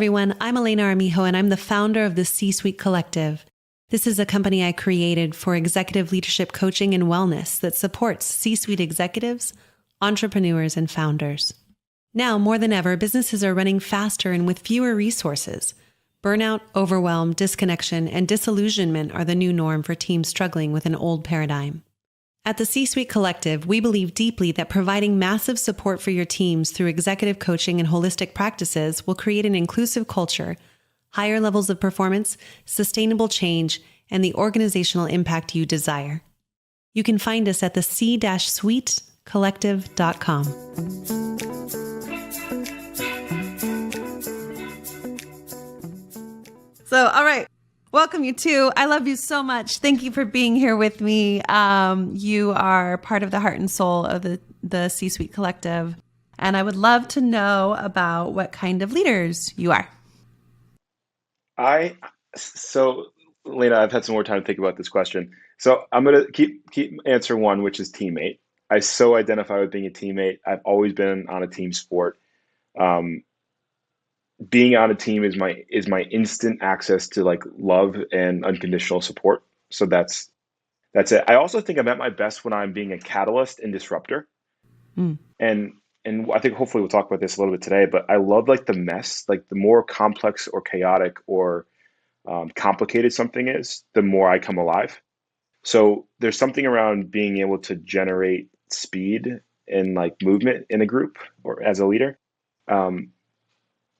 everyone. I'm Elena Armijo, and I'm the founder of the C-Suite Collective. This is a company I created for executive leadership coaching and wellness that supports C-suite executives, entrepreneurs, and founders. Now, more than ever, businesses are running faster and with fewer resources. Burnout, overwhelm, disconnection, and disillusionment are the new norm for teams struggling with an old paradigm. At the C-Suite Collective, we believe deeply that providing massive support for your teams through executive coaching and holistic practices will create an inclusive culture, higher levels of performance, sustainable change, and the organizational impact you desire. You can find us at the c-suitecollective.com. So, all right. Welcome, you two. I love you so much. Thank you for being here with me. You are part of the heart and soul of the C-Suite Collective. And I would love to know about what kind of leaders you are. So Lena, I've had some more time to think about this question. So I'm gonna keep answer one, which is teammate. I so identify with being a teammate. I've always been on a team sport. Um, Being on a team is my instant access to like love and unconditional support. So that's it. I also think I'm at my best when I'm being a catalyst and disruptor. Mm. And I think hopefully we'll talk about this a little bit today, but I love like the mess, like the more complex or chaotic or complicated something is, the more I come alive. So there's something around being able to generate speed and like movement in a group or as a leader. Um,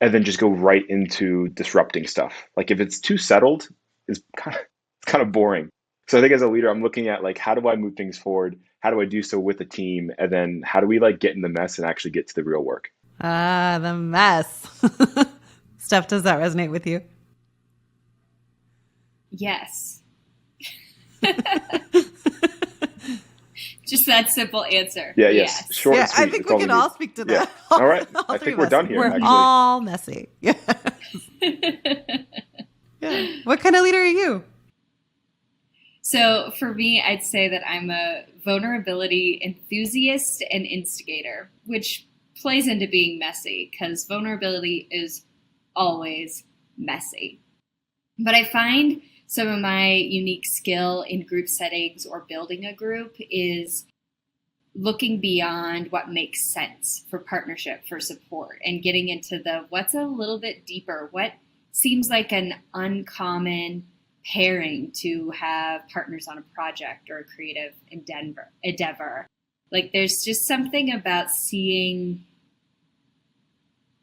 and then just go right into disrupting stuff. Like if it's too settled, it's kind of boring. So I think as a leader, I'm looking at like how do I move things forward? How do I do so with the team? And then how do we like get in the mess and actually get to the real work? The mess. Steph, does that resonate with you? Yes. Just that simple answer. Yeah, yes. Short and sweet. I think we can all speak to that. Yeah. All right. I think we're done here. We're actually all messy. Yeah. Yeah. What kind of leader are you? So for me, I'd say that I'm a vulnerability enthusiast and instigator, which plays into being messy because vulnerability is always messy. But I find some of my unique skill in group settings or building a group is looking beyond what makes sense for partnership, for support, and getting into the what's a little bit deeper, what seems like an uncommon pairing to have partners on a project or a creative endeavor. Like there's just something about seeing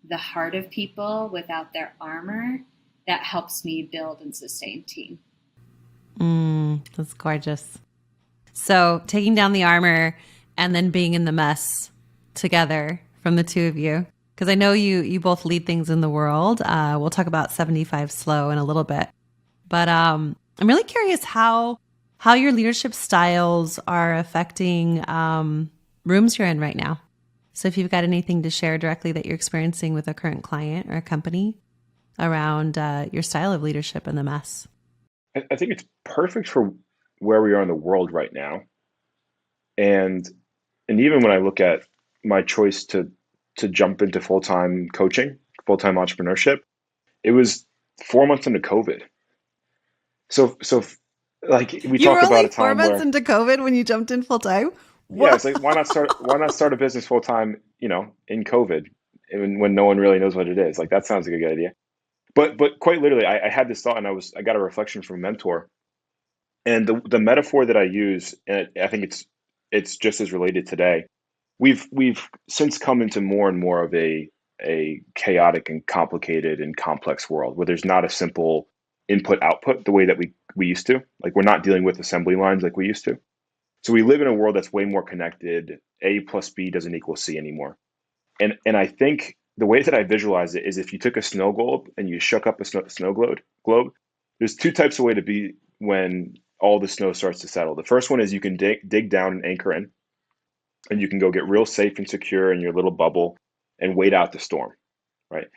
the heart of people without their armor that helps me build and sustain team. That's gorgeous. So taking down the armor and then being in the mess together from the two of you, because I know you both lead things in the world. We'll talk about 75 Slow in a little bit. But I'm really curious how your leadership styles are affecting rooms you're in right now. So if you've got anything to share directly that you're experiencing with a current client or a company around your style of leadership in the mess. I think it's perfect for where we are in the world right now. And even when I look at my choice to jump into full-time coaching, full-time entrepreneurship, it was 4 months into COVID. So like we talk about a time 4 months where into COVID when you jumped in full time. yeah, it's like why not start a business full time, in COVID when no one really knows what it is. Like that sounds like a good idea. But quite literally, I had this thought, and I got a reflection from a mentor, and the metaphor that I use, and I think it's just as related today. We've since come into more and more of a chaotic and complicated and complex world where there's not a simple input output the way that we used to. Like we're not dealing with assembly lines like we used to. So we live in a world that's way more connected. A plus B doesn't equal C anymore. And I think the way that I visualize it is if you took a snow globe and you shook up a snow globe, there's two types of way to be when all the snow starts to settle. The first one is you can dig down and anchor in, and you can go get real safe and secure in your little bubble and wait out the storm, right?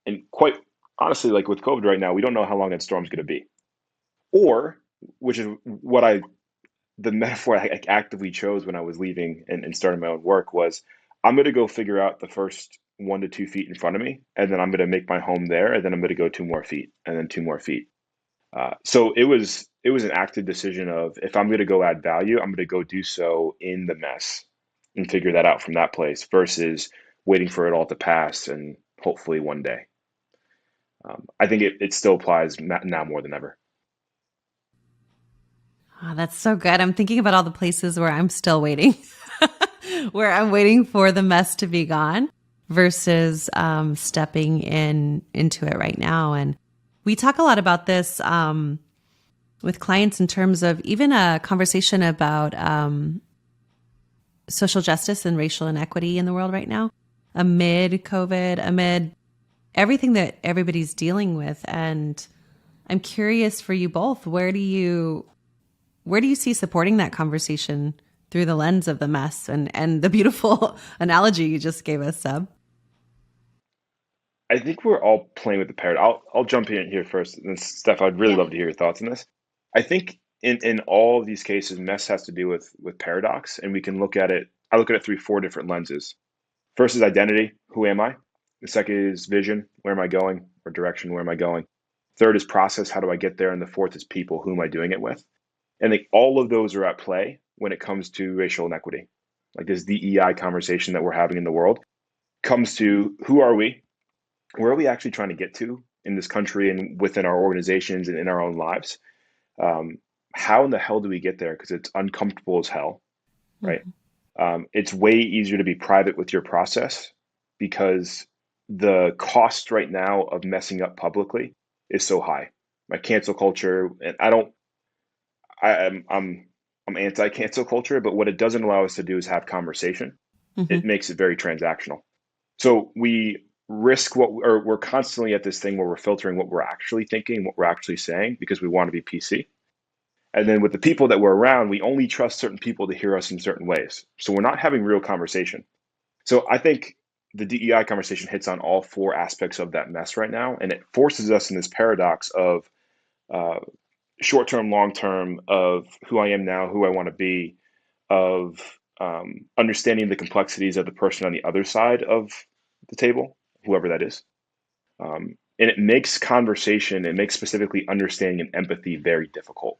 And quite honestly, like with COVID right now, we don't know how long that storm's going to be. Or, which is the metaphor I actively chose when I was leaving and starting my own work was, I'm going to go figure out the first 1 to 2 feet in front of me, and then I'm going to make my home there, and then I'm going to go 2 more feet, and then 2 more feet. So it was an active decision of, if I'm going to go add value, I'm going to go do so in the mess and figure that out from that place versus waiting for it all to pass and hopefully one day. I think it still applies now more than ever. Oh, that's so good. I'm thinking about all the places where I'm still waiting, where I'm waiting for the mess to be gone versus stepping into it right now. And we talk a lot about this with clients in terms of even a conversation about social justice and racial inequity in the world right now, amid COVID, amid everything that everybody's dealing with. And I'm curious for you both, where do you see supporting that conversation through the lens of the mess and the beautiful analogy you just gave us, Seb? I think we're all playing with the paradox. I'll jump in here first, and then Steph, I'd really love to hear your thoughts on this. I think in all of these cases, mess has to do with paradox, and we can look at it. I look at it through 4 different lenses. First is identity, who am I? The second is vision, where am I going? Or direction, where am I going? Third is process, how do I get there? And the fourth is people, who am I doing it with? And all of those are at play when it comes to racial inequity. Like this DEI conversation that we're having in the world comes to, who are we? Where are we actually trying to get to in this country and within our organizations and in our own lives? How in the hell do we get there? Because it's uncomfortable as hell, right? It's way easier to be private with your process because the cost right now of messing up publicly is so high. My cancel culture, and I'm anti-cancel culture, but what it doesn't allow us to do is have conversation. It makes it very transactional. So we risk we're constantly at this thing where we're filtering what we're actually thinking, what we're actually saying, because we want to be PC. And then with the people that we're around, we only trust certain people to hear us in certain ways. So we're not having real conversation. So I think the DEI conversation hits on all 4 aspects of that mess right now. And it forces us in this paradox of short-term, long-term, of who I am now, who I want to be, of understanding the complexities of the person on the other side of the table, whoever that is. And it makes conversation, it makes specifically understanding and empathy very difficult,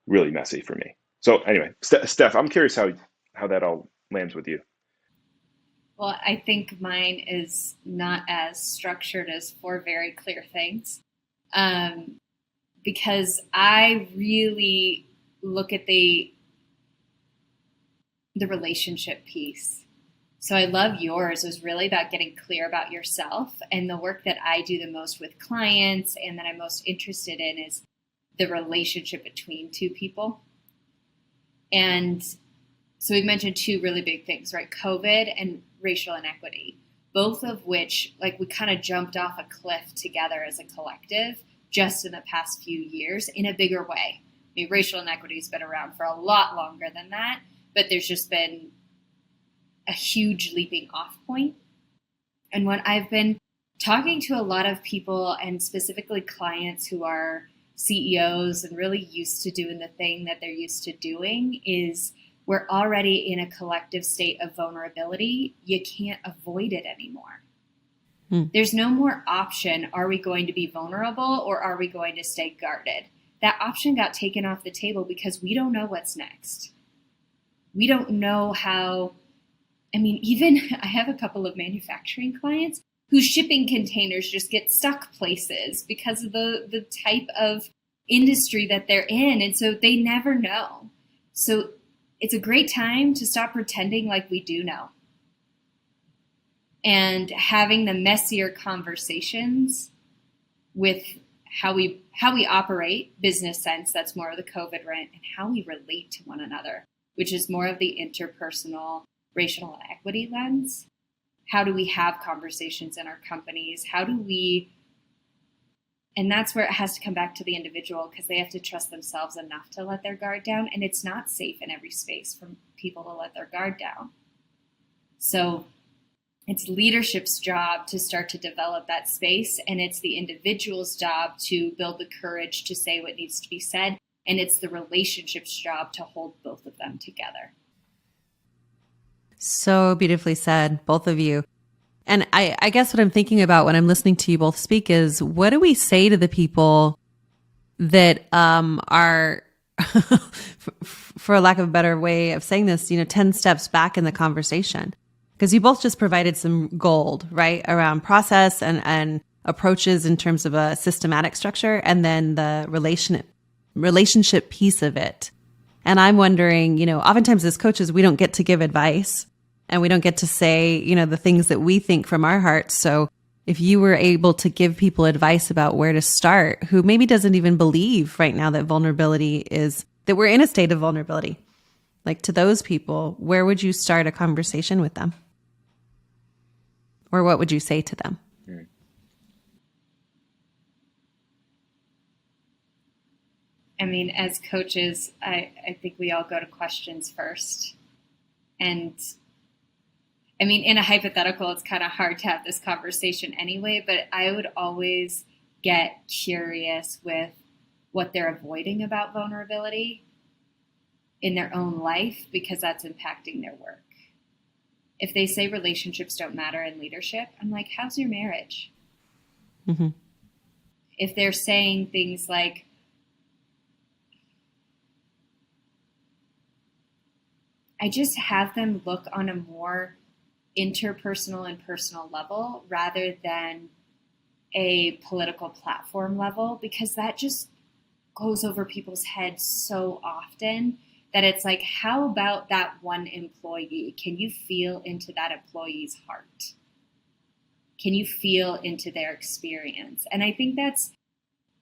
really messy for me. So anyway, Steph, I'm curious how that all lands with you. Well, I think mine is not as structured as 4 very clear things, because I really look at the relationship piece. So I love yours was really about getting clear about yourself, and the work that I do the most with clients and that I'm most interested in is the relationship between 2 people. And so we've mentioned 2 really big things, right? COVID and racial inequity, both of which, like, we kind of jumped off a cliff together as a collective just in the past few years in a bigger way. I mean, racial inequity has been around for a lot longer than that, but there's just been a huge leaping off point. And when I've been talking to a lot of people, and specifically clients who are CEOs and really used to doing the thing that they're used to doing, is we're already in a collective state of vulnerability. You can't avoid it anymore. There's no more option. Are we going to be vulnerable or are we going to stay guarded? That option got taken off the table because we don't know what's next. We don't know how. I mean, even I have a couple of manufacturing clients whose shipping containers just get stuck places because of the type of industry that they're in. And so they never know. So it's a great time to stop pretending like we do know. And having the messier conversations with how we operate, business sense, that's more of the COVID rent, and how we relate to one another, which is more of the interpersonal racial equity lens. How do we have conversations in our companies? And that's where it has to come back to the individual, because they have to trust themselves enough to let their guard down. And it's not safe in every space for people to let their guard down. So it's leadership's job to start to develop that space. And it's the individual's job to build the courage to say what needs to be said. And it's the relationship's job to hold both of them together. So beautifully said, both of you. And I guess what I'm thinking about when I'm listening to you both speak is, what do we say to the people that are, for lack of a better way of saying this, 10 steps back in the conversation? Because you both just provided some gold, right, around process and approaches in terms of a systematic structure, and then the relationship piece of it. And I'm wondering, oftentimes as coaches, we don't get to give advice and we don't get to say, the things that we think from our hearts. So if you were able to give people advice about where to start, who maybe doesn't even believe right now that that we're in a state of vulnerability, like to those people, where would you start a conversation with them? Or what would you say to them? I mean, as coaches, I think we all go to questions first. And I mean, in a hypothetical, it's kind of hard to have this conversation anyway, but I would always get curious with what they're avoiding about vulnerability in their own life, because that's impacting their work. If they say relationships don't matter in leadership, I'm like, how's your marriage? Mm-hmm. If they're saying things like, I just have them look on a more interpersonal and personal level rather than a political platform level, because that just goes over people's heads so often that it's like, how about that one employee? Can you feel into that employee's heart? Can you feel into their experience? And I think that's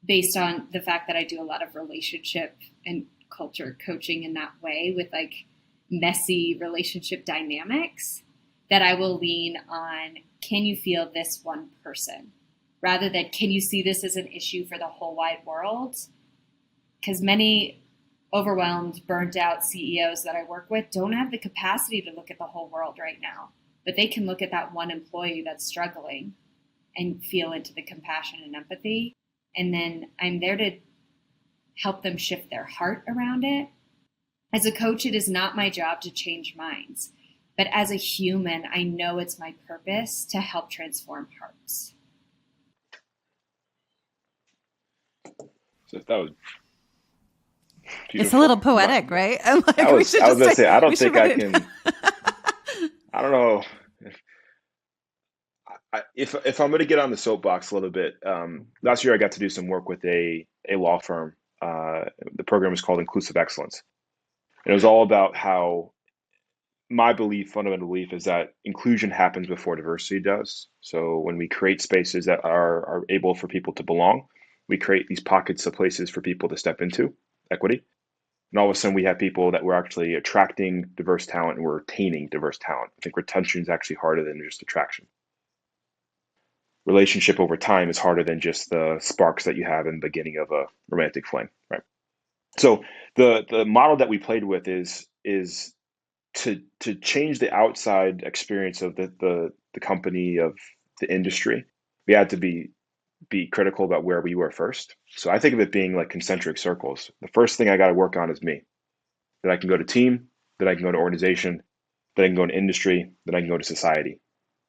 based on the fact that I do a lot of relationship and culture coaching in that way, with like messy relationship dynamics, that I will lean on, can you feel this one person? Rather than, can you see this as an issue for the whole wide world? Because many overwhelmed, burnt out CEOs that I work with don't have the capacity to look at the whole world right now, but they can look at that one employee that's struggling and feel into the compassion and empathy. And then I'm there to help them shift their heart around it. As a coach, it is not my job to change minds, but as a human, I know it's my purpose to help transform hearts. So that was beautiful. It's a little poetic, right? I'm like, I was going to say, I don't think I can. I don't know if I'm going to get on the soapbox a little bit. Last year, I got to do some work with a law firm. The program is called Inclusive Excellence. And it was all about how my fundamental belief is that inclusion happens before diversity does. So when we create spaces that are able for people to belong, we create these pockets of places for people to step into, equity. And all of a sudden we have people that we're actually attracting diverse talent and we're retaining diverse talent. I think retention is actually harder than just attraction. Relationship over time is harder than just the sparks that you have in the beginning of a romantic fling, right? So the model that we played with is to change the outside experience of the company, of the industry. We had to be critical about where we were first. So I think of it being like concentric circles. The first thing I got to work on is me. Then I can go to team, then I can go to organization, then I can go to industry, then I can go to society.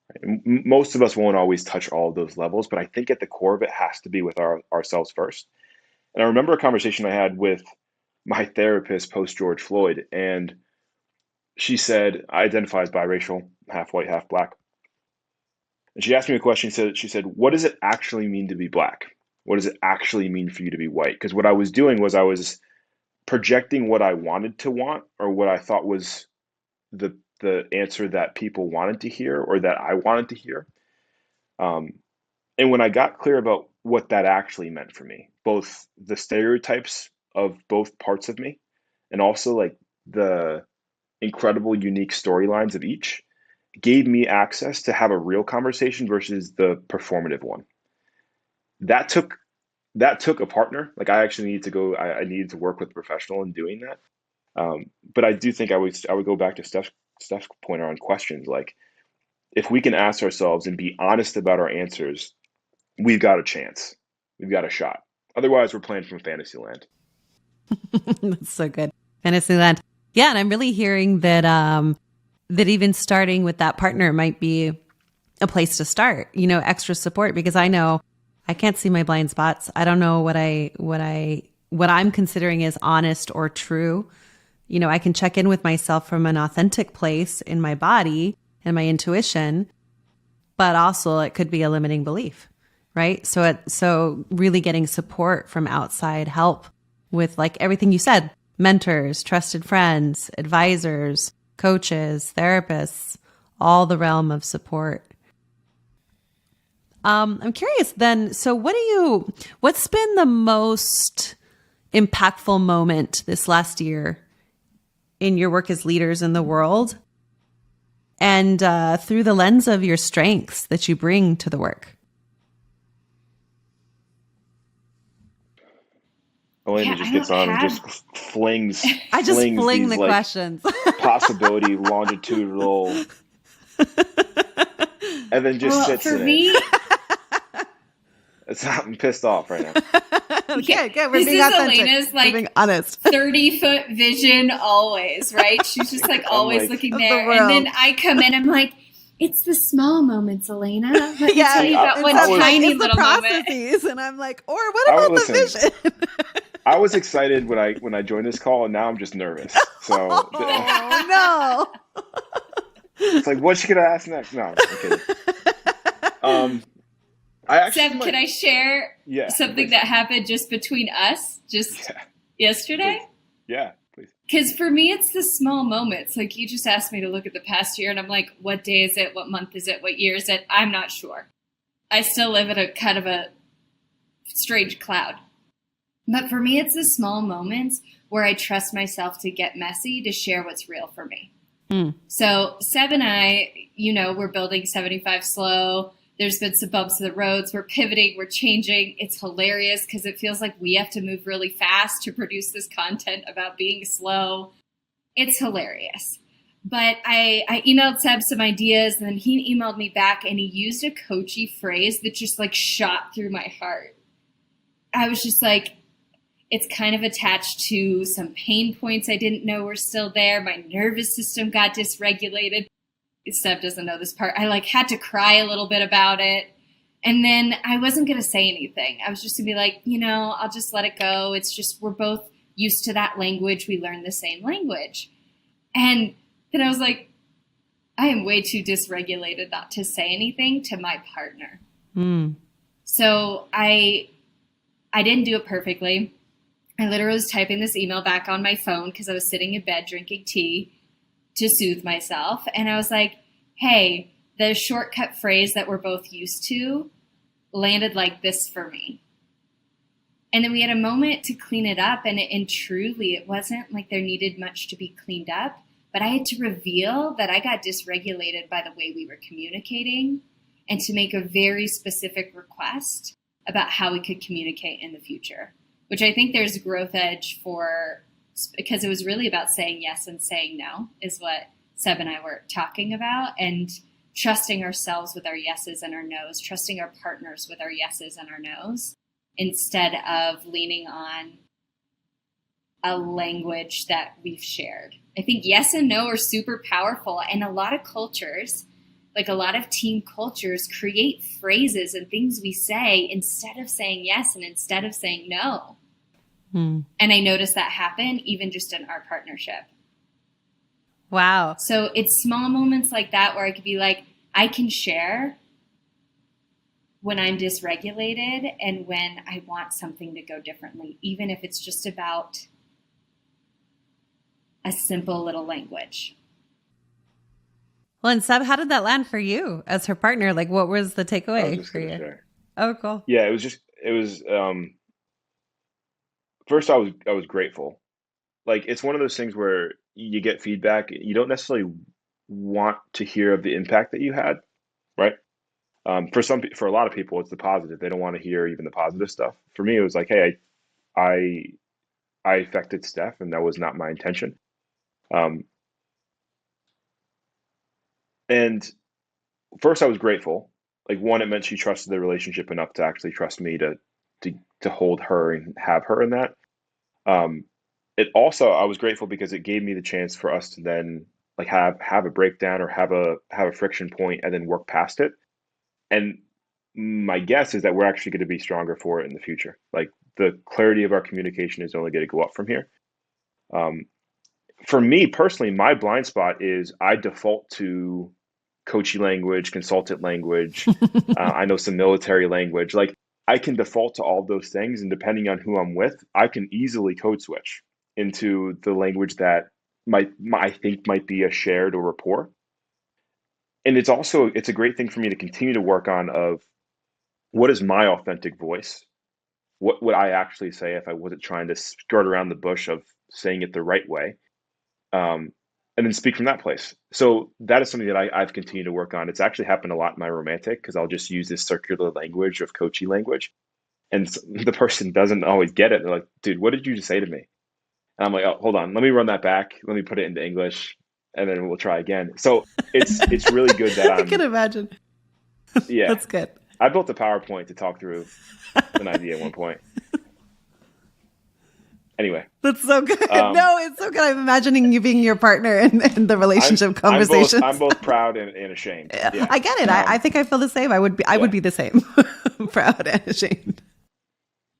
Right? Most of us won't always touch all of those levels, but I think at the core of it has to be with ourselves first. And I remember a conversation I had with my therapist post George Floyd, and she said, I identify as biracial, half white, half black. And she asked me a question. She said, what does it actually mean to be black? What does it actually mean for you to be white? Because what I was doing was I was projecting what I wanted to want, or what I thought was the answer that people wanted to hear, or that I wanted to hear. And when I got clear about what that actually meant for me, both the stereotypes of both parts of me, and also like the incredible, unique storylines of each, gave me access to have a real conversation versus the performative one. That took a partner. Like I actually needed to go. I needed to work with a professional in doing that. But I do think I would go back to Steph's point around questions. Like if we can ask ourselves and be honest about our answers, we've got a chance. We've got a shot. Otherwise, we're playing from Fantasyland. That's so good. Fantasyland. Yeah, and I'm really hearing that that even starting with that partner might be a place to start, extra support, because I know I can't see my blind spots. I don't know what I'm considering is honest or true. I can check in with myself from an authentic place in my body and my intuition, but also it could be a limiting belief, right? So really getting support from outside help with, like everything you said, mentors, trusted friends, advisors, coaches, therapists, all the realm of support. I'm curious then, so what's been the most impactful moment this last year in your work as leaders in the world, and through the lens of your strengths that you bring to the work? Elena just gets on and just flings. I just flings fling these, the questions. Possibility longitudinal, and then just sits for in me, it. I'm pissed off right now. Okay, good. This is Elena's We're being honest. 30-foot vision always, right? She's just always looking there. And then I come in, I'm like, it's the small moments, Elena. Let me tell you about one tiny little moment. And I'm like, or what about the vision? I was excited when I joined this call, and now I'm just nervous. So no. It's like, what's she gonna ask next? No, I'm kidding. Seb, can I share something that happened just between us yesterday? Please. Yeah, please. Because for me, it's the small moments. Like, you just asked me to look at the past year, and I'm like, what day is it? What month is it? What year is it? I'm not sure. I still live in a kind of a strange cloud. But for me, it's the small moments where I trust myself to get messy, to share what's real for me. So Seb and I, we're building 75 Slow. There's been some bumps in the roads. We're pivoting. We're changing. It's hilarious because it feels like we have to move really fast to produce this content about being slow. It's hilarious. But I emailed Seb some ideas, and then he emailed me back, and he used a coachy phrase that just shot through my heart. I was just like, it's kind of attached to some pain points I didn't know were still there. My nervous system got dysregulated. Seb doesn't know this part. I had to cry a little bit about it. And then I wasn't going to say anything. I was just going to be like, I'll just let it go. It's just, we're both used to that language. We learn the same language. And then I was like, I am way too dysregulated not to say anything to my partner. So I didn't do it perfectly. I literally was typing this email back on my phone because I was sitting in bed drinking tea to soothe myself. And I was like, hey, the shortcut phrase that we're both used to landed like this for me. And then we had a moment to clean it up. And truly, it wasn't like there needed much to be cleaned up. But I had to reveal that I got dysregulated by the way we were communicating, and to make a very specific request about how we could communicate in the future, which I think there's a growth edge for, because it was really about saying yes and saying no is what Seb and I were talking about, and trusting ourselves with our yeses and our nos, trusting our partners with our yeses and our nos, instead of leaning on a language that we've shared. I think yes and no are super powerful, and a lot of cultures, a lot of team cultures, create phrases and things we say instead of saying yes and instead of saying no. And I noticed that happen even just in our partnership. Wow. So it's small moments like that where I could be like, I can share when I'm dysregulated and when I want something to go differently, even if it's just about a simple little language. Well, and Seb, how did that land for you as her partner? What was the takeaway for you? Share. Oh, cool. Yeah, it was first I was grateful. It's one of those things where you get feedback, you don't necessarily want to hear of the impact that you had, right? For a lot of people, it's the positive. They don't want to hear even the positive stuff. For me, it was like, hey, I affected Steph, and that was not my intention. And first, I was grateful. One, it meant she trusted the relationship enough to actually trust me to hold her and have her in that. It also, I was grateful because it gave me the chance for us to then have a breakdown or have a friction point and then work past it. And my guess is that we're actually going to be stronger for it in the future. Like the clarity of our communication is only going to go up from here. Um, for me personally, my blind spot is I default to coachy language, consultant language. I know some military language. Like I can default to all those things, and depending on who I'm with, I can easily code switch into the language that I think might be a shared or rapport. And it's a great thing for me to continue to work on of what is my authentic voice? What would I actually say if I wasn't trying to skirt around the bush of saying it the right way? Um, and then speak from that place. So that is something that I've continued to work on. It's actually happened a lot in my romantic because I'll just use this circular language of coachy language. And the person doesn't always get it. They're like, dude, what did you just say to me? And I'm like, oh, hold on. Let me run that back. Let me put it into English and then we'll try again. So it's really good that I can imagine. Yeah. That's good. I built a PowerPoint to talk through an idea at one point. Anyway. That's so good. No, it's so good. I'm imagining you being your partner in the relationship conversations. I'm both proud and ashamed. Yeah. I get it. I think I feel the same. I would be the same. Proud and ashamed.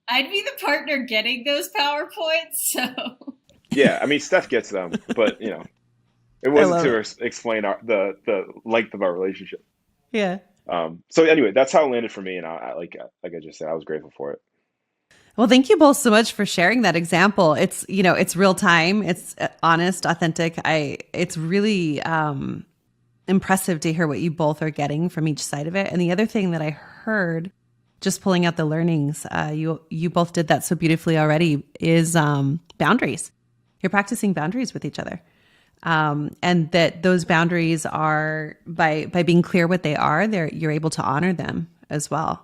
I'd be the partner getting those PowerPoints. So yeah, I mean, Steph gets them, but it wasn't to explain the length of our relationship. Yeah. So anyway, that's how it landed for me, and like I just said, I was grateful for it. Well, thank you both so much for sharing that example. It's it's real time. It's honest, authentic. It's really impressive to hear what you both are getting from each side of it. And the other thing that I heard, just pulling out the learnings, you both did that so beautifully already, is boundaries. You're practicing boundaries with each other. And that those boundaries are by being clear what they are, you're able to honor them as well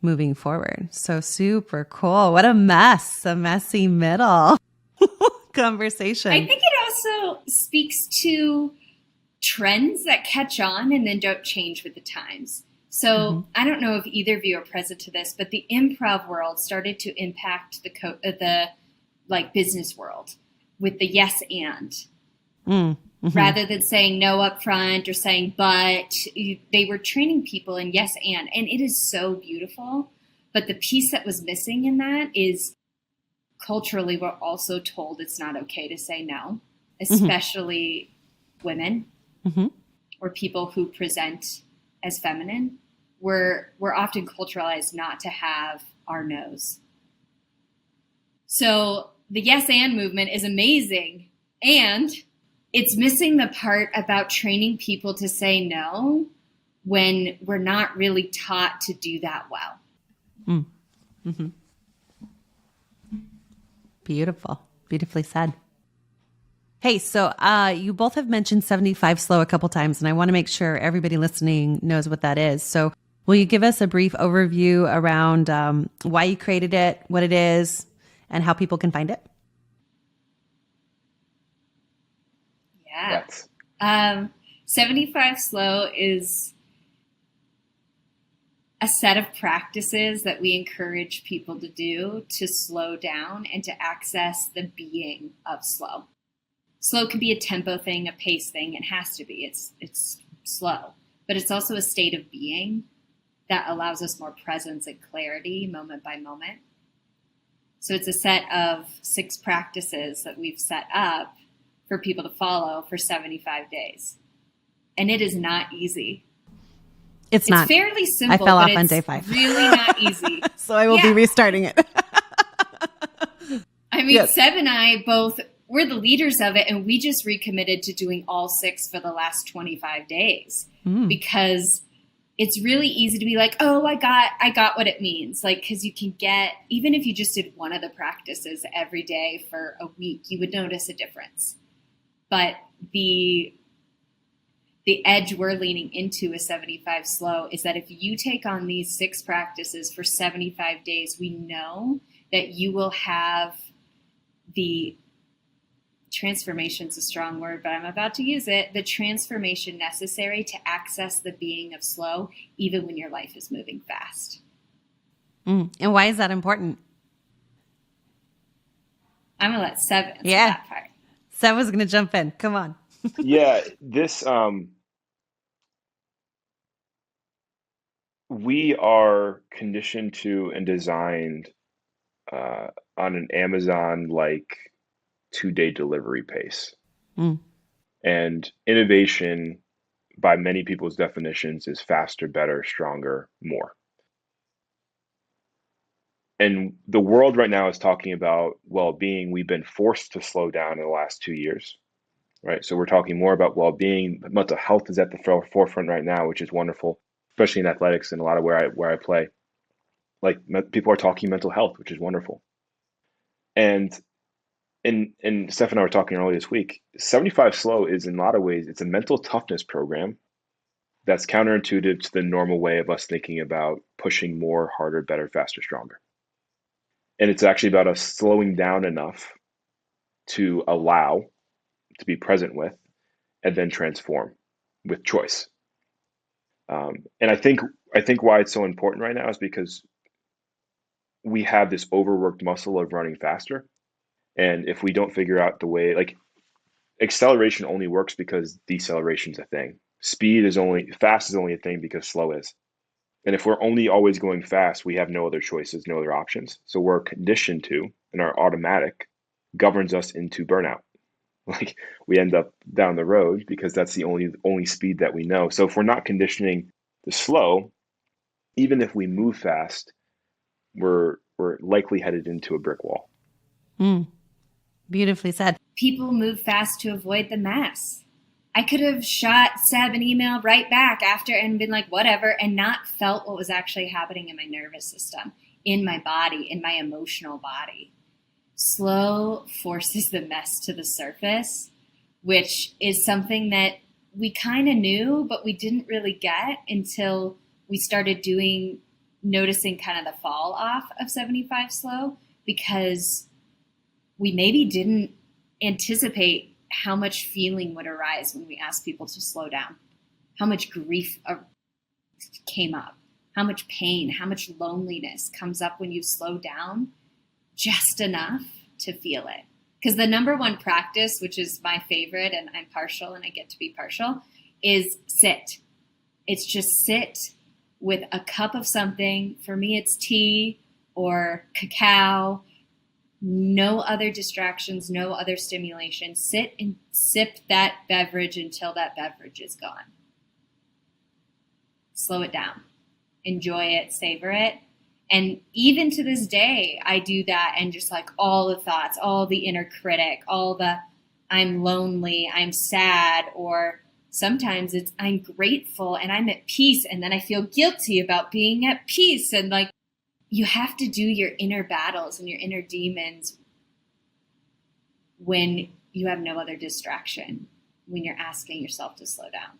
moving forward. So super cool. What a messy middle conversation. I think it also speaks to trends that catch on and then don't change with the times. So I don't know if either of you are present to this, but the improv world started to impact the business world with the yes and. Rather than saying no up front or saying but, they were training people in yes and it is so beautiful. But the piece that was missing in that is culturally we're also told it's not okay to say no, especially women or people who present as feminine. We're often culturalized not to have our no's. So the yes and movement is amazing, and it's missing the part about training people to say no when we're not really taught to do that well. Beautiful. Beautifully said. Hey, so you both have mentioned 75 slow a couple times, and I want to make sure everybody listening knows what that is. So will you give us a brief overview around why you created it, what it is, and how people can find it? Yeah. 75 slow is a set of practices that we encourage people to do to slow down and to access the being of slow. Slow can be a tempo thing, a pace thing. It has to be. It's slow, but it's also a state of being that allows us more presence and clarity moment by moment. So it's a set of 6 practices that we've set up for people to follow for 75 days. And it is not easy. It's not. Fairly simple. I fell off on day 5. Really not easy. So I will be restarting it. I mean, yes. Seb and I both, we're the leaders of it, and we just recommitted to doing all 6 for the last 25 days because it's really easy to be like, oh, I got what it means. Like, because you can get, even if you just did one of the practices every day for a week, you would notice a difference. But the edge we're leaning into with 75 slow is that if you take on these 6 practices for 75 days, we know that you will have the transformation's a strong word, but I'm about to use it, the transformation necessary to access the being of slow, even when your life is moving fast. And why is that important? I'm going to let Seb answer that part. Seb was going to jump in. Come on. Yeah, this we are conditioned to and designed on an Amazon like 2-day delivery pace. Mm. And innovation, by many people's definitions, is faster, better, stronger, more. And the world right now is talking about well-being. We've been forced to slow down in the last 2 years, right? So we're talking more about well-being. Mental health is at the forefront right now, which is wonderful, especially in athletics and a lot of where I play. Like people are talking mental health, which is wonderful. And Steph and I were talking earlier this week. 75 Slow is in a lot of ways it's a mental toughness program that's counterintuitive to the normal way of us thinking about pushing more, harder, better, faster, stronger. And it's actually about us slowing down enough to allow, to be present with, and then transform with choice. And I think why it's so important right now is because we have this overworked muscle of running faster. And if we don't figure out the way, like acceleration only works because deceleration is a thing. Fast is only a thing because slow is. And if we're only always going fast, we have no other choices, no other options. So we're conditioned to, and our automatic governs us into burnout. Like we end up down the road because that's the only speed that we know. So if we're not conditioning to slow, even if we move fast, we're likely headed into a brick wall. Mm. Beautifully said. People move fast to avoid the mess. I could have shot Seb an email right back after and been like, whatever, and not felt what was actually happening in my nervous system, in my body, in my emotional body. Slow forces the mess to the surface, which is something that we kind of knew, but we didn't really get until we started noticing kind of the fall off of 75 Slow, because we maybe didn't anticipate how much feeling would arise when we asked people to slow down, how much grief came up, how much pain, how much loneliness comes up when you slow down just enough to feel it. Because the number one practice, which is my favorite, and I'm partial and I get to be partial, is sit. It's just sit with a cup of something. For me, it's tea or cacao. No other distractions, no other stimulation. Sit and sip that beverage until that beverage is gone. Slow it down. Enjoy it, savor it. And even to this day, I do that, and just like all the thoughts, all the inner critic, all the I'm lonely, I'm sad, or sometimes it's I'm grateful and I'm at peace, and then I feel guilty about being at peace. And like, you have to do your inner battles and your inner demons when you have no other distraction, when you're asking yourself to slow down.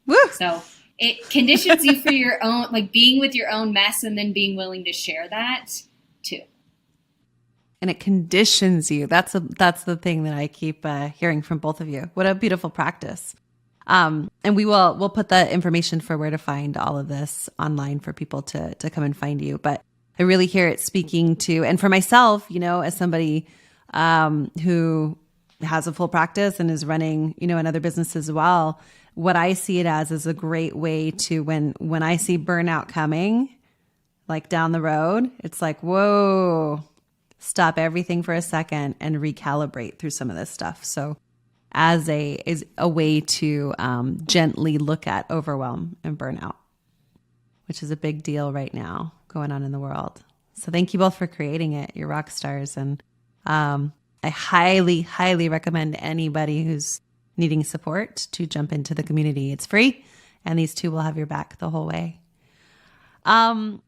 Woo! So it conditions you for your own, like being with your own mess and then being willing to share that too. And it conditions you. That's the thing that I keep hearing from both of you. What a beautiful practice. And we'll put the information for where to find all of this online for people to come and find you. But I really hear it speaking to, and for myself, as somebody who has a full practice and is running, another business as well, what I see it as is a great way to, when I see burnout coming, like down the road, it's like, whoa, stop everything for a second and recalibrate through some of this stuff. So as a way to gently look at overwhelm and burnout, which is a big deal right now going on in the world. So thank you both for creating it. You're rock stars. And I highly, highly recommend anybody who's needing support to jump into the community. It's free, and these two will have your back the whole way. All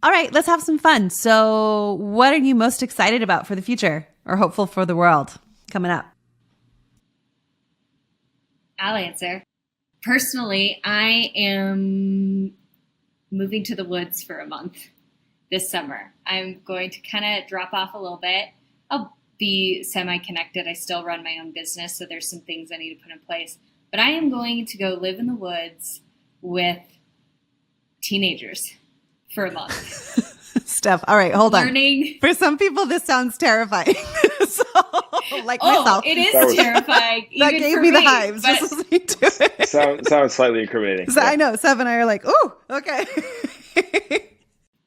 right, let's have some fun. So what are you most excited about for the future or hopeful for the world coming up? I'll answer. Personally, I am moving to the woods for a month this summer. I'm going to kind of drop off a little bit. I'll be semi-connected. I still run my own business, so there's some things I need to put in place. But I am going to go live in the woods with teenagers for a month. Steph, all right, hold learning. on. For some people, this sounds terrifying. So, like Oh, myself. it is terrifying. That even gave for me the hives but- just listening to it. Sounds slightly incriminating. So I know, Seb and I are like, ooh, okay.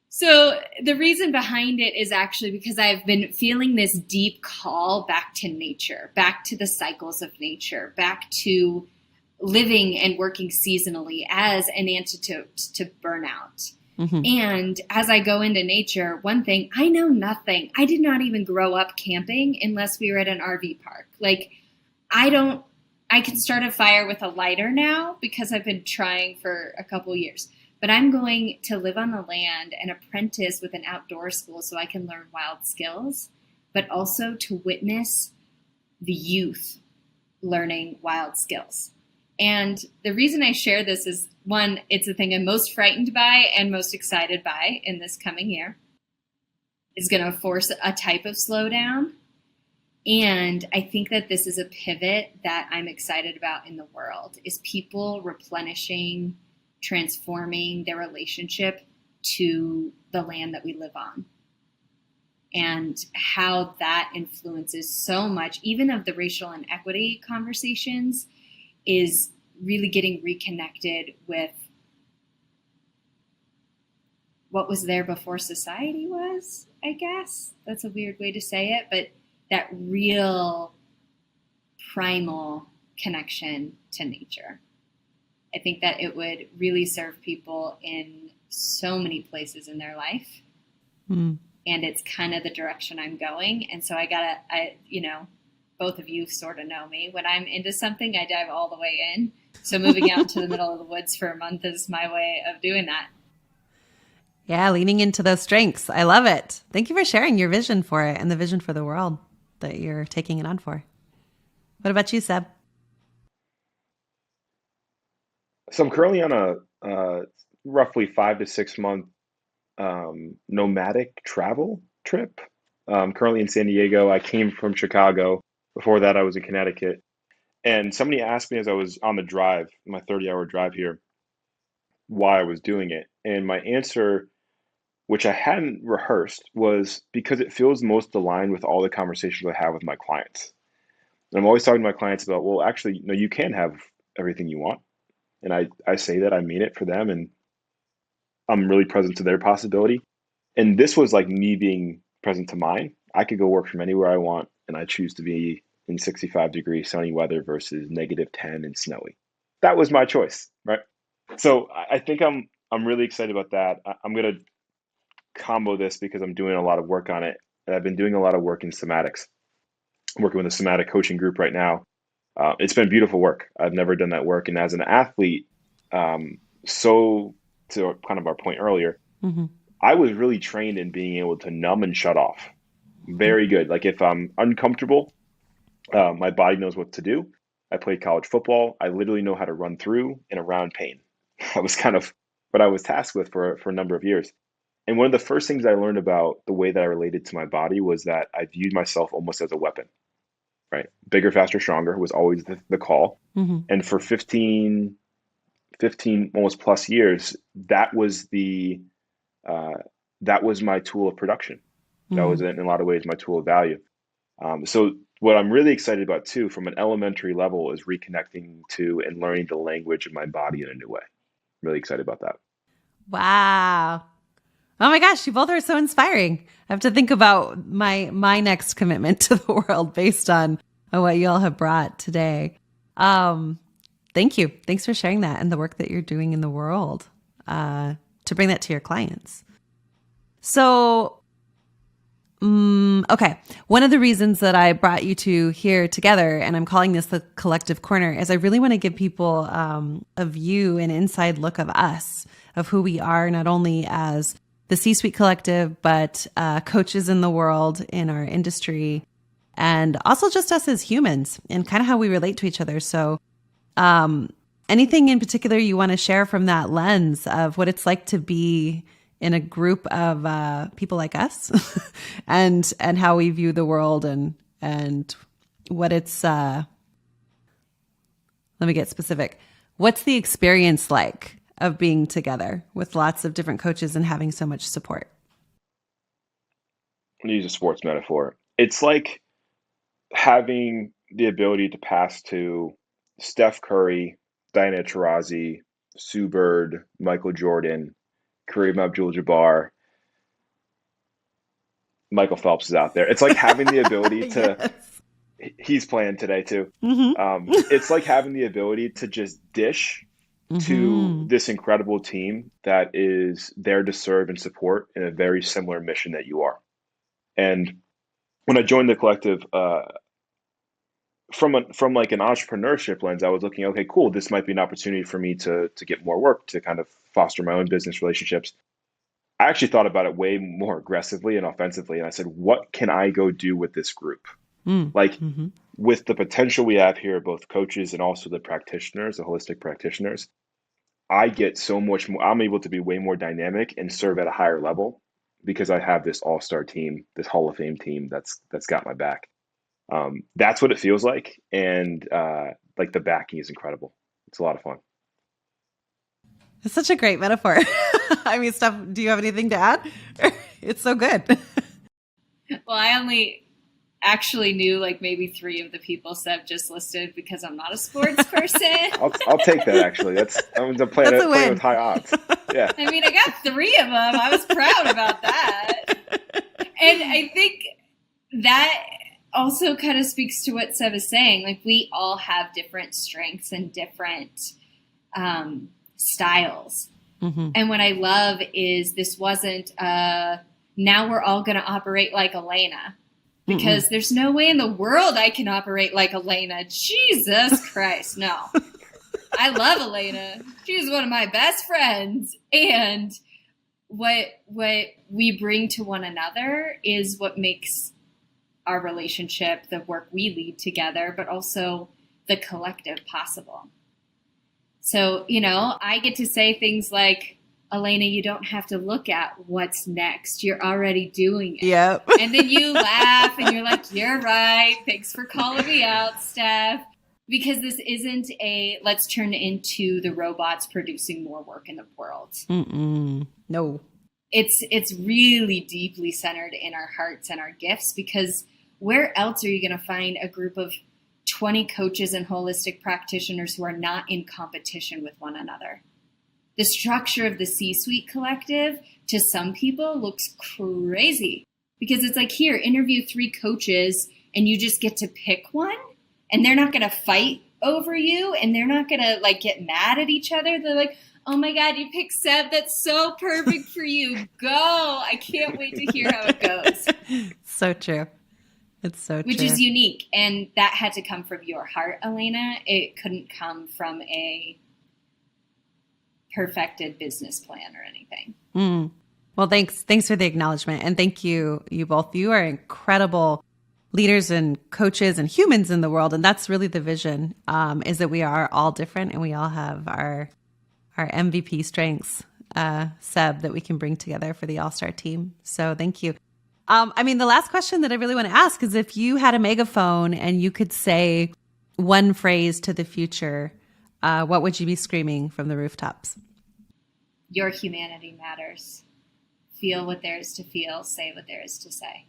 So the reason behind it is actually because I've been feeling this deep call back to nature, back to the cycles of nature, back to living and working seasonally as an antidote to burnout. Mm-hmm. And as I go into nature, one thing, I know nothing. I did not even grow up camping unless we were at an RV park. Like, I can start a fire with a lighter now because I've been trying for a couple years. But I'm going to live on the land and apprentice with an outdoor school so I can learn wild skills, but also to witness the youth learning wild skills. And the reason I share this is, one, it's the thing I'm most frightened by and most excited by in this coming year. It's going to force a type of slowdown. And I think that this is a pivot that I'm excited about in the world, is people replenishing, transforming their relationship to the land that we live on, and how that influences so much, even of the racial inequity conversations, is really getting reconnected with what was there before society was, I guess. That's a weird way to say it, but that real primal connection to nature. I think that it would really serve people in so many places in their life. Mm. And it's kind of the direction I'm going. And so both of you sort of know me. When I'm into something, I dive all the way in. So moving out to the middle of the woods for a month is my way of doing that. Yeah, leaning into those strengths. I love it. Thank you for sharing your vision for it and the vision for the world that you're taking it on for. What about you, Seb? So I'm currently on a roughly 5 to 6 month nomadic travel trip. Currently in San Diego. I came from Chicago. Before that, I was in Connecticut. And somebody asked me as I was on the drive, my 30-hour drive here, why I was doing it. And my answer, which I hadn't rehearsed, was because it feels most aligned with all the conversations I have with my clients. And I'm always talking to my clients about, well, actually, no, you can have everything you want. And I say that, I mean it for them, and I'm really present to their possibility. And this was like me being present to mine. I could go work from anywhere I want, and I choose to be in 65-degree sunny weather versus -10 and snowy. That was my choice, right? So I think I'm really excited about that. I'm going to combo this because I'm doing a lot of work on it. And I've been doing a lot of work in somatics. I'm working with a somatic coaching group right now. It's been beautiful work. I've never done that work. And as an athlete, so to kind of our point earlier, mm-hmm. I was really trained in being able to numb and shut off. Very good. Like if I'm uncomfortable, my body knows what to do. I played college football. I literally know how to run through and around pain. That was kind of what I was tasked with for a number of years. And one of the first things I learned about the way that I related to my body was that I viewed myself almost as a weapon, right? Bigger, faster, stronger was always the call. Mm-hmm. And for 15 almost plus years, that was my tool of production. Mm-hmm. That was in a lot of ways my tool of value. So what I'm really excited about too, from an elementary level, is reconnecting to and learning the language of my body in a new way. Really excited about that. Wow. Oh my gosh, you both are so inspiring. I have to think about my next commitment to the world based on what you all have brought today. Thank you. Thanks for sharing that and the work that you're doing in the world to bring that to your clients. So, okay. One of the reasons that I brought you two here together, and I'm calling this the Collective Corner, is I really want to give people a view, an inside look of us, of who we are, not only as the C-Suite Collective, but coaches in the world, in our industry, and also just us as humans and kind of how we relate to each other. So anything in particular you want to share from that lens of what it's like to be in a group of people like us and how we view the world and what it's, let me get specific. What's the experience like of being together with lots of different coaches and having so much support? I'm gonna use a sports metaphor. It's like having the ability to pass to Steph Curry, Diana Taurasi, Sue Bird, Michael Jordan, Kareem Abdul-Jabbar, Michael Phelps is out there. It's like having the ability to, Yes. he's playing today too. Mm-hmm. It's like having the ability to just dish to Mm-hmm. this incredible team that is there to serve and support in a very similar mission that you are. And when I joined the collective, from like an entrepreneurship lens, I was looking, okay, cool, this might be an opportunity for me to get more work, to kind of foster my own business relationships. I actually thought about it way more aggressively and offensively, and I said, what can I go do with this group? Like, Mm-hmm. with the potential we have here, both coaches and also the practitioners, the holistic practitioners, I get so much more. I'm able to be way more dynamic and serve at a higher level because I have this all-star team, this Hall of Fame team that's got my back. That's what it feels like, and like the backing is incredible. It's a lot of fun. It's such a great metaphor. I mean, Steph, do you have anything to add? It's so good. Well, I only actually knew like maybe 3 of the people Seb just listed because I'm not a sports person. I'll take that actually. I'm playing That's a win. with high odds. Yeah. I mean, I got 3 of them. I was proud about that. And I think that also kind of speaks to what Seb is saying. Like, we all have different strengths and different styles. Mm-hmm. And what I love is this wasn't now we're all going to operate like Elena, because there's no way in the world I can operate like Elena. Jesus Christ, no. I love Elena. She's one of my best friends. And what we bring to one another is what makes our relationship, the work we lead together, but also the collective possible. So, you know, I get to say things like, Elena, you don't have to look at what's next. You're already doing it. Yep. And then you laugh and you're like, you're right. Thanks for calling me out, Steph. Because this isn't a let's turn into the robots producing more work in the world. No. It's really deeply centered in our hearts and our gifts, because where else are you going to find a group of 20 coaches and holistic practitioners who are not in competition with one another? The structure of the C-Suite collective to some people looks crazy, because it's like, here, interview 3 coaches and you just get to pick one, and they're not going to fight over you, and they're not going to like get mad at each other. They're like, oh my God, you picked Seb. That's so perfect for you. Go. I can't wait to hear how it goes. So true. It's so true. Which is unique. And that had to come from your heart, Elena. It couldn't come from a perfected business plan or anything. Well, thanks for the acknowledgement, and thank you both. You are incredible leaders and coaches and humans in the world, and that's really the vision. Is that we are all different, and we all have our MVP strengths, Seb, that we can bring together for the all-star team. So thank you. I mean, the last question that I really want to ask is, if you had a megaphone and you could say one phrase to the future, what would you be screaming from the rooftops? Your humanity matters. Feel what there is to feel. Say what there is to say.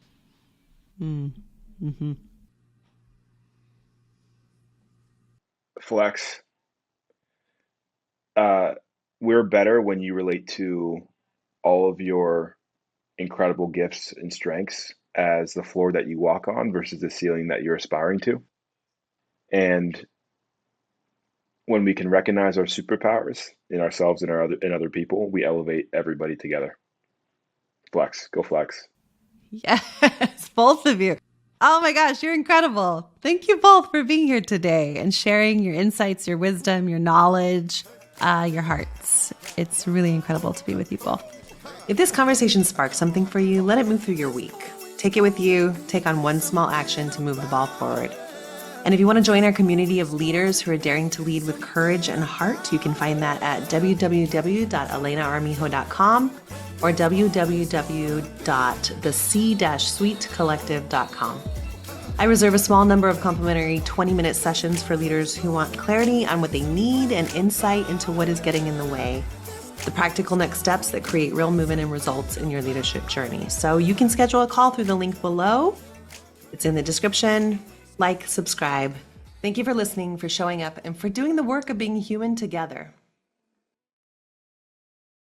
Mm-hmm. Flex. We're better when you relate to all of your incredible gifts and strengths as the floor that you walk on versus the ceiling that you're aspiring to. And when we can recognize our superpowers in ourselves and in other people, we elevate everybody together. Flex. Go Flex. Yes, both of you. Oh my gosh, you're incredible. Thank you both for being here today and sharing your insights, your wisdom, your knowledge, your hearts. It's really incredible to be with you both. If this conversation sparks something for you, let it move through your week. Take it with you. Take on one small action to move the ball forward. And if you want to join our community of leaders who are daring to lead with courage and heart, you can find that at www.elenaarmijo.com or www.thec-suitecollective.com. I reserve a small number of complimentary 20-minute sessions for leaders who want clarity on what they need and insight into what is getting in the way. the practical next steps that create real movement and results in your leadership journey. So you can schedule a call through the link below. It's in the description. Like, subscribe. Thank you for listening, for showing up, and for doing the work of being human together.